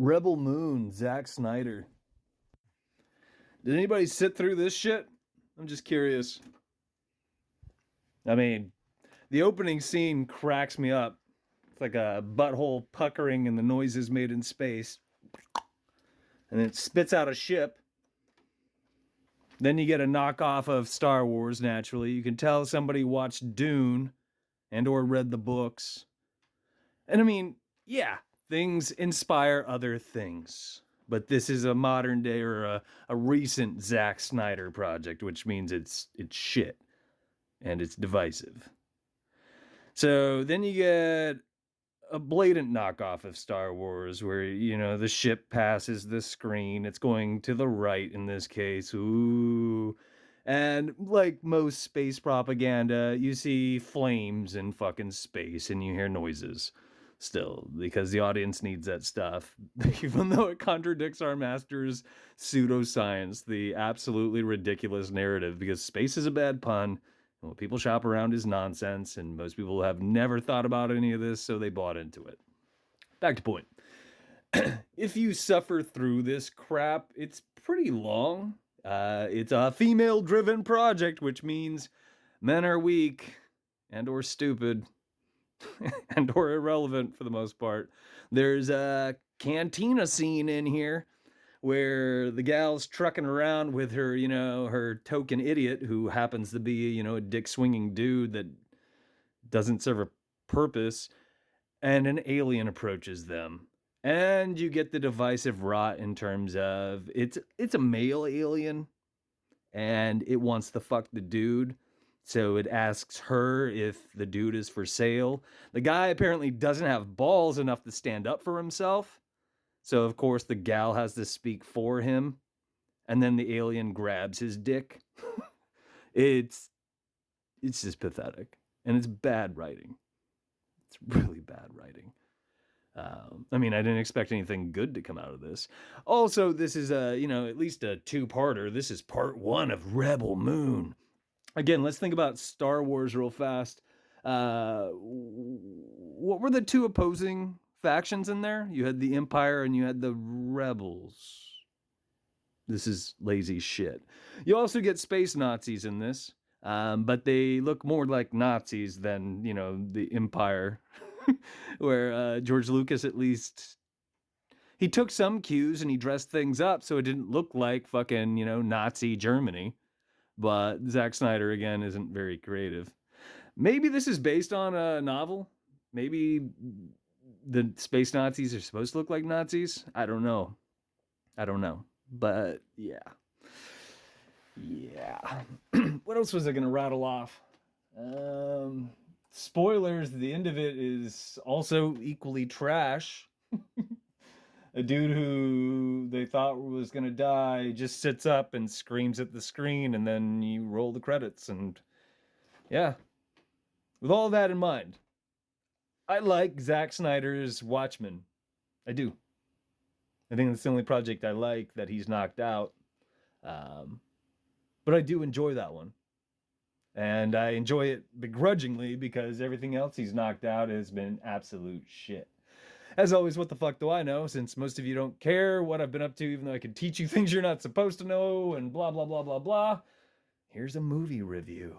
Rebel Moon, Zack Snyder. Did anybody sit through this shit? I'm just curious. I mean, the opening scene cracks me up. It's like a butthole puckering and the noises made in space. And it spits out a ship. Then you get a knockoff of Star Wars, naturally. You can tell somebody watched Dune and or read the books. And I mean, yeah, things inspire other things. But this is a modern day or a recent Zack Snyder project, which means it's shit and it's divisive. So then you get a blatant knockoff of Star Wars where, you know, the ship passes the screen. It's going to the right in this case. Ooh. And like most space propaganda, you see flames in fucking space and you hear noises still because the audience needs that stuff, even though it contradicts our master's pseudoscience, the absolutely ridiculous narrative, because space is a bad pun. And what people shop around is nonsense, and most people have never thought about any of this, so they bought into it. Back to point. If you suffer through this crap, it's pretty long. It's a female-driven project, which means men are weak and or stupid and or irrelevant for the most part. There's a cantina scene in here where the gal's trucking around with her, you know, her token idiot who happens to be, you know, a dick swinging dude that doesn't serve a purpose, and an alien approaches them. And you get the divisive rot in terms of it's a male alien and it wants to fuck the dude. So it asks her if the dude is for sale. The guy apparently doesn't have balls enough to stand up for himself. So of course the gal has to speak for him. And then the alien grabs his dick. It's just pathetic. And it's bad writing. It's really bad writing. I mean, I didn't expect anything good to come out of this. Also, this is at least a two-parter. This is part one of Rebel Moon. Again, let's think about Star Wars real fast. What were the two opposing factions in there? You had the Empire and you had the Rebels. This is lazy shit. You also get space Nazis in this, but they look more like Nazis than, you know, the Empire. Where George Lucas, at least, he took some cues and he dressed things up so it didn't look like fucking, you know, Nazi Germany. But Zack Snyder, again, isn't very creative. Maybe this is based on a novel. Maybe the space Nazis are supposed to look like Nazis. I don't know. But yeah. What else was I going to rattle off? Spoilers, the end of it is also equally trash. A dude who they thought was going to die just sits up and screams at the screen, and then you roll the credits. And yeah, with all that in mind, I like Zack Snyder's Watchmen. I do. I think that's the only project I like that he's knocked out. But I do enjoy that one. And I enjoy it begrudgingly because everything else he's knocked out has been absolute shit. As always, what the fuck do I know? Since most of you don't care what I've been up to, even though I can teach you things you're not supposed to know and blah, blah, blah, blah, blah. Here's a movie review.